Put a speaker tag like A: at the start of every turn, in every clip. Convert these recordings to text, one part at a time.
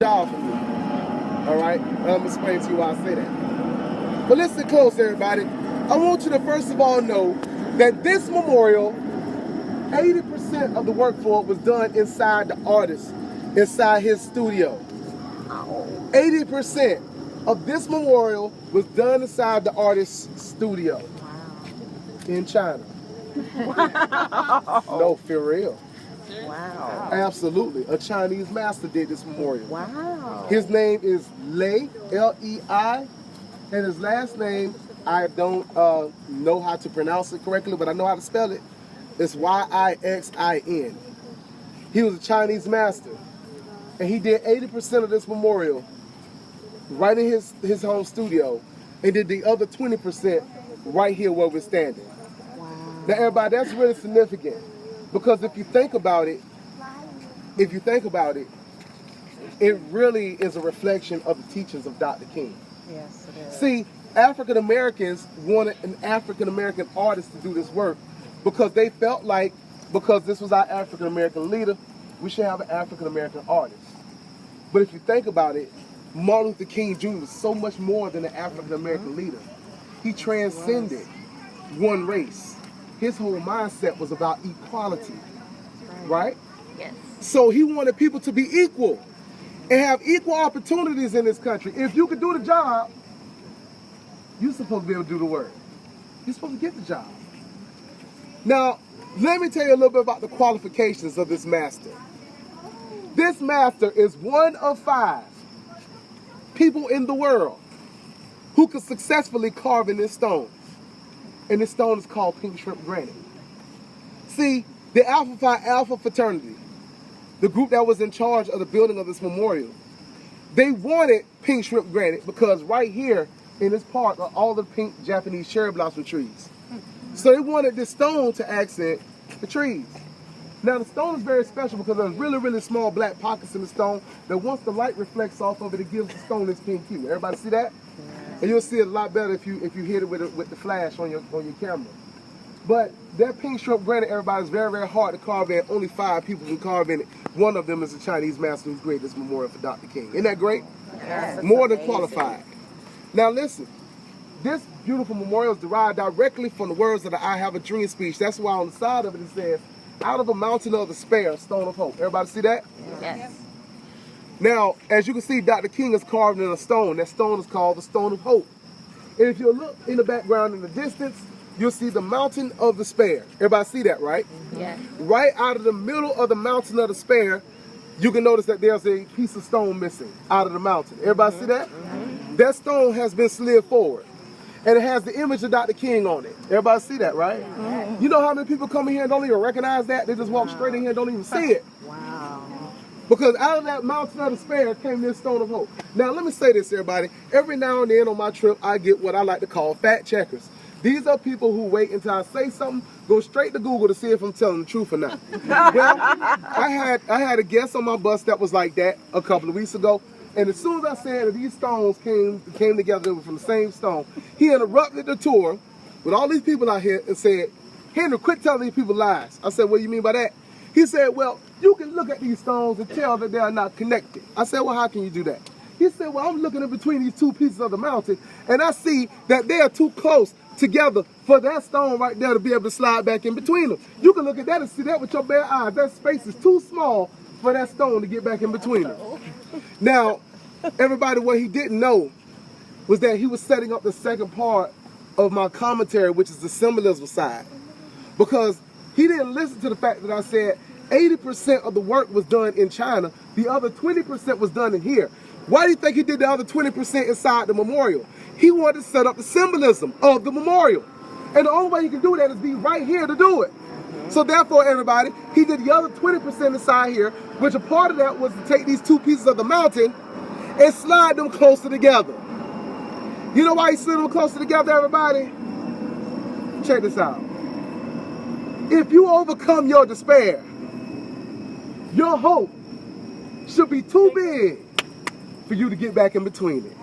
A: job for me. All right? I'm going to explain to you why I say that. But listen close, everybody. I want you to first of all know that this memorial, 80% of the work for it was done inside the artist, inside his studio. 80% of this memorial was done inside the artist's studio in China. No, for real.
B: Wow.
A: Absolutely. A Chinese master did this memorial.
B: Wow.
A: His name is Lei, L-E-I, and his last name, I don't know how to pronounce it correctly, but I know how to spell it. It's Y-I-X-I-N. He was a Chinese master, and he did 80% of this memorial right in his home studio, and did the other 20% right here where we're standing.
B: Wow.
A: Now, everybody, that's really significant, because if you think about it, it really is a reflection of the teachings of Dr. King.
B: Yes, it is.
A: See, African Americans wanted an African American artist to do this work because they felt like, because this was our African American leader, we should have an African American artist. But if you think about it, Martin Luther King Jr. was so much more than an African American leader. He transcended one race. His whole mindset was about equality, right?
C: Yes.
A: So he wanted people to be equal and have equal opportunities in this country. If you could do the job, you're supposed to be able to do the work. You're supposed to get the job. Now, let me tell you a little bit about the qualifications of this master. This master is one of 5 people in the world who could successfully carve in this stone. And this stone is called pink shrimp granite. See, the Alpha Phi Alpha fraternity, the group that was in charge of the building of this memorial, they wanted pink shrimp granite because right here in this park are all the pink Japanese cherry blossom trees. So they wanted this stone to accent the trees. Now the stone is very special because there's really, really small black pockets in the stone that once the light reflects off of it, it gives the stone this pink hue. Everybody see that? And you'll see it a lot better if you hit it with the flash on your camera. But that pink shrimp granite, everybody, is very, very hard to carve in. Only 5 people can carve in it. One of them is a Chinese master who created this memorial for Dr. King. Isn't that great?
B: Yes,
A: More than
B: amazing.
A: qualified. Now listen, this beautiful memorial is derived directly from the words of the I Have a Dream speech. That's why on the side of it it says, out of a mountain of despair, stone of hope. Everybody see that?
C: Yes.
A: Now, as you can see, Dr. King is carved in a stone. That stone is called the Stone of Hope. And if you look in the background in the distance, you'll see the mountain of despair. Everybody see that, right?
C: Yes.
A: Right out of the middle of the mountain of despair, you can notice that there's a piece of stone missing out of the mountain. Everybody see that? That stone has been slid forward. And it has the image of Dr. King on it. Everybody see that, right? You know how many people come in here and don't even recognize that? They just walk straight in here and don't even see it.
B: Wow.
A: Because out of that mountain of despair came this stone of hope. Now, let me say this, everybody. Every now and then on my trip, I get what I like to call fact checkers. These are people who wait until I say something, go straight to Google to see if I'm telling the truth or not. Well, I had a guest on my bus that was like that a couple of weeks ago. And as soon as I said that these stones came together, they were from the same stone, he interrupted the tour with all these people out here and said, Henry, quit telling these people lies. I said, what do you mean by that? He said, well, you can look at these stones and tell that they are not connected. I said, well, how can you do that? He said, well, I'm looking in between these 2 pieces of the mountain, and I see that they are too close together for that stone right there to be able to slide back in between them. You can look at that and see that with your bare eyes. That space is too small for that stone to get back in between them. Now, everybody, what he didn't know was that he was setting up the second part of my commentary, which is the symbolism side. Because he didn't listen to the fact that I said 80% of the work was done in China. The other 20% was done in here. Why do you think he did the other 20% inside the memorial? He wanted to set up the symbolism of the memorial. And the only way he can do that is be right here to do it. So therefore, everybody, he did the other 20% inside here, which a part of that was to take these 2 pieces of the mountain and slide them closer together. You know why he slid them closer together, everybody? Check this out. If you overcome your despair, your hope should be too big for you to get back in between it.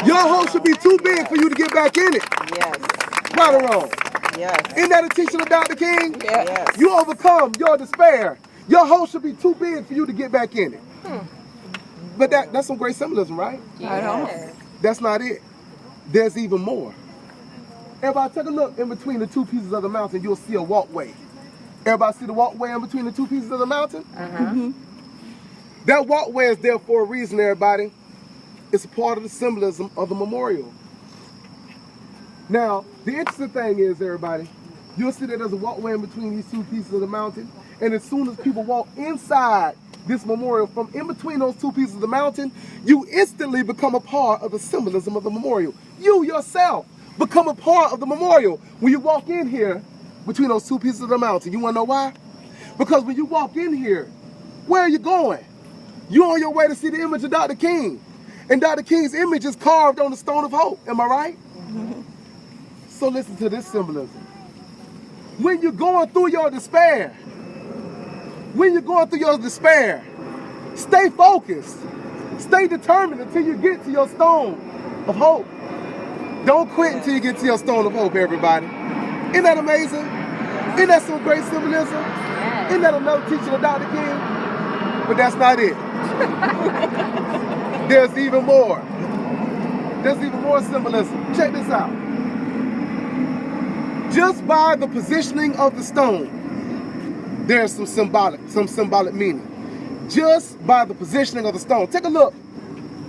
A: Your hope should be too big for you to get back in it.
B: Yes.
A: Right or wrong?
B: Yes.
A: Isn't that a teaching of Dr. King?
B: Yes.
A: You overcome your despair. Your hope should be too big for you to get back in it. But that's some great symbolism, right?
B: Right on.
A: That's not it. There's even more. Everybody take a look in between the two pieces of the mountain, you'll see a walkway. Everybody see the walkway in between the two pieces of the mountain? That walkway is there for a reason, everybody. It's a part of the symbolism of the memorial. Now, the interesting thing is, everybody, you'll see that there's a walkway in between these two pieces of the mountain. And as soon as people walk inside this memorial from in between those two pieces of the mountain, you instantly become a part of the symbolism of the memorial. You yourself become a part of the memorial when you walk in here between those two pieces of the mountain. You want to know why? Because when you walk in here, where are you going? You're on your way to see the image of Dr. King. And Dr. King's image is carved on the stone of hope. Am I right? So listen to this symbolism. When you're going through your despair, stay focused. Stay determined until you get to your stone of hope. Don't quit until you get to your stone of hope, everybody. Isn't that amazing? Isn't that some great symbolism? Isn't that another teaching of Dr. King? But that's not it. There's even more. There's even more symbolism. Check this out. Just by the positioning of the stone, there's some symbolic meaning. Just by the positioning of the stone. Take a look.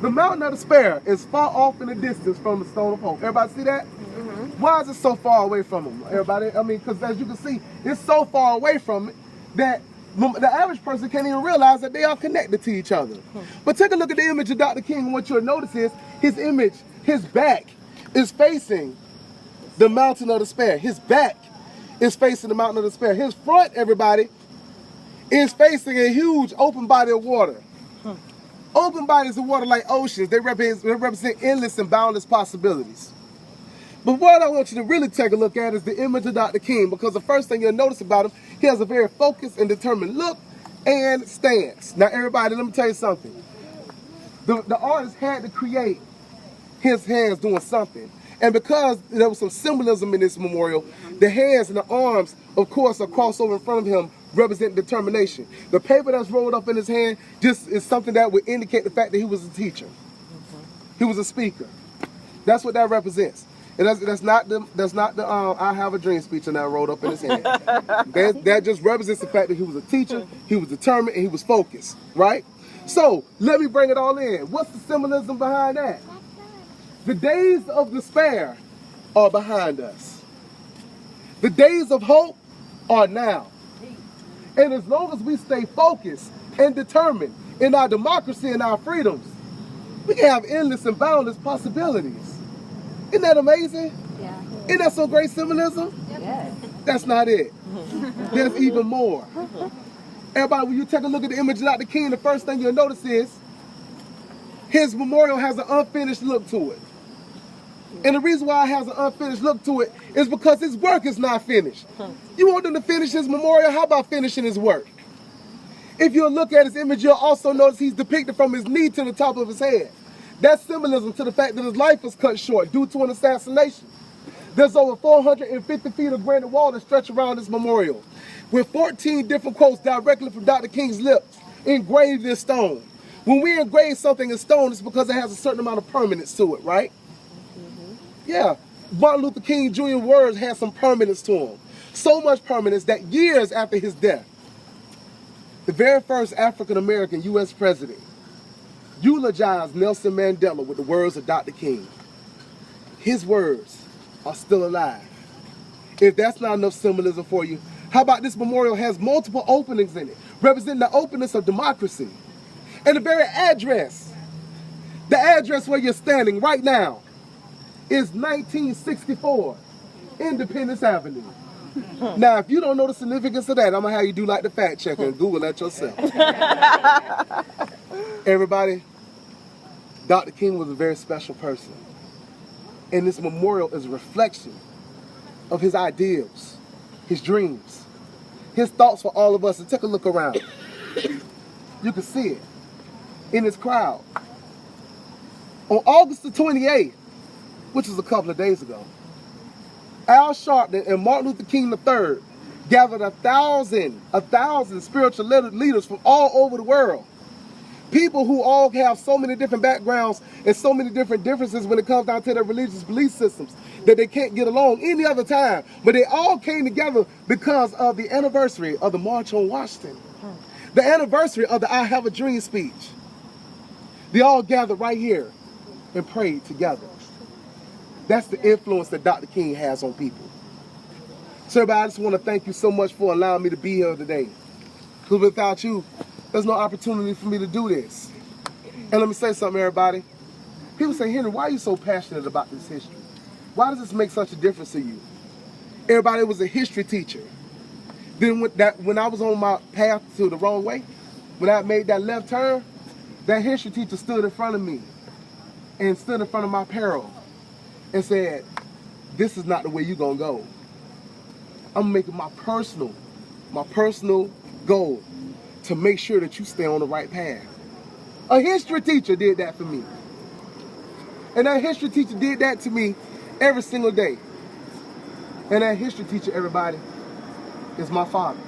A: The mountain of despair is far off in the distance from the stone of hope. Everybody see that? Why is it so far away from them? Everybody, I mean, because as you can see, it's so far away from it that the average person can't even realize that they are connected to each other. But take a look at the image of Dr. King, and what you'll notice is his image, his back is facing the mountain of despair. His back is facing the mountain of despair. His front, everybody, is facing a huge open body of water. Open bodies of water like oceans, they represent endless and boundless possibilities. But what I want you to really take a look at is the image of Dr. King, because the first thing you'll notice about him, he has a very focused and determined look and stance. Now everybody, let me tell you something. The artist had to create his hands doing something. And because there was some symbolism in this memorial, the hands and the arms, of course, are crossed over in front of him, represent determination. The paper that's rolled up in his hand just is something that would indicate the fact that he was a teacher. He was a speaker. That's what that represents. And that's not the I have a dream speech and that rolled up in his hand. That just represents the fact that he was a teacher, he was determined, and he was focused, right? So let me bring it all in. What's the symbolism behind that? The days of despair are behind us. The days of hope are now. And as long as we stay focused and determined in our democracy and our freedoms, we can have endless and boundless possibilities. Isn't that amazing?
B: Yeah.
A: Isn't that some great symbolism?
B: Yes.
A: That's not it. There's even more. Everybody, when you take a look at the image of Dr. King, the first thing you'll notice is his memorial has an unfinished look to it. And the reason why it has an unfinished look to it is because his work is not finished. You want them to finish his memorial? How about finishing his work? If you look at his image, you'll also notice he's depicted from his knee to the top of his head. That's symbolism to the fact that his life was cut short due to an assassination. There's over 450 feet of granite wall that stretch around this memorial, with 14 different quotes directly from Dr. King's lips engraved in stone. When we engrave something in stone, it's because it has a certain amount of permanence to it, right? Yeah, Martin Luther King Jr.'s words had some permanence to them. So much permanence that years after his death, the very first African-American U.S. president eulogized Nelson Mandela with the words of Dr. King. His words are still alive. If that's not enough symbolism for you, how about this memorial has multiple openings in it, representing the openness of democracy. And the very address, the address where you're standing right now, is 1964 Independence Avenue. Now, if you don't know the significance of that, I'm going to have you do like the fact checker and Google that yourself. Everybody, Dr. King was a very special person. And this memorial is a reflection of his ideals, his dreams, his thoughts for all of us. And take a look around. You can see it in this crowd. On August the 28th, which was a couple of days ago, Al Sharpton and Martin Luther King III gathered a thousand spiritual leaders from all over the world People who all have so many different backgrounds and so many different differences when it comes down to their religious belief systems that they can't get along any other time. But they all came together because of the anniversary of the March on Washington. The anniversary of the I Have a Dream speech. They all gathered right here and prayed together. That's the influence that Dr. King has on people. So everybody, I just want to thank you so much for allowing me to be here today. Because without you, there's no opportunity for me to do this. And let me say something, everybody. People say, Henry, why are you so passionate about this history? Why does this make such a difference to you? Everybody was a history teacher. Then when I was on my path to the wrong way, when I made that left turn, that history teacher stood in front of me and stood in front of my peril and said, this is not the way you're going to go. I'm making my personal goal to make sure that you stay on the right path. A history teacher did that for me. And that history teacher did that to me every single day. And that history teacher, everybody, is my father.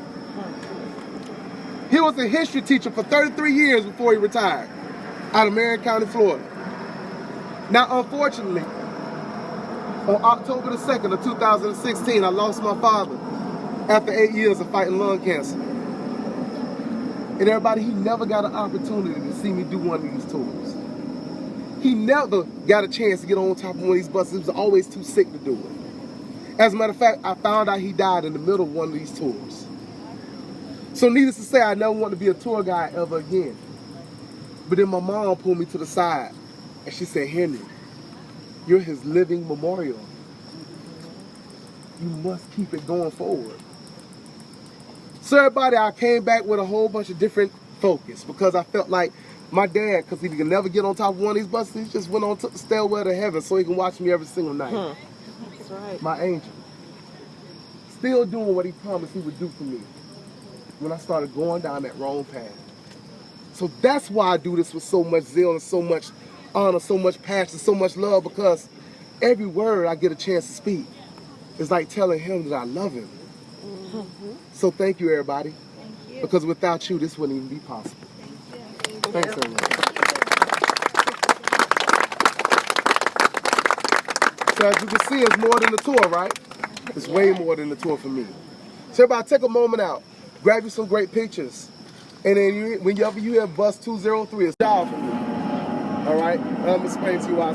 A: He was a history teacher for 33 years before he retired out of Marion County, Florida. Now, unfortunately, on October the 2nd of 2016, I lost my father after 8 years of fighting lung cancer. And everybody, he never got an opportunity to see me do one of these tours. He never got a chance to get on top of one of these buses. He was always too sick to do it. As a matter of fact, I found out he died in the middle of one of these tours. So needless to say, I never want to be a tour guide ever again. But then my mom pulled me to the side and she said, Henry, you're his living memorial. You must keep it going forward. So everybody, I came back with a whole bunch of different focus because I felt like my dad, because he could never get on top of one of these buses, he just went on to the stairway to heaven so he can watch me every single night.
B: That's right.
A: My angel. Still doing what he promised he would do for me when I started going down that wrong path. So that's why I do this with so much zeal and so much honor, so much passion, so much love, because every word I get a chance to speak is like telling him that I love him. So thank you, everybody.
B: Thank you.
A: Because without you, this wouldn't even be possible. Thanks, everyone. So as you can see, it's more than the tour, right? It's way more than the tour for me. So everybody, take a moment out. Grab you some great pictures. And then whenever you hear bus 203, it's dial for me. All right? I'm going to explain to you why I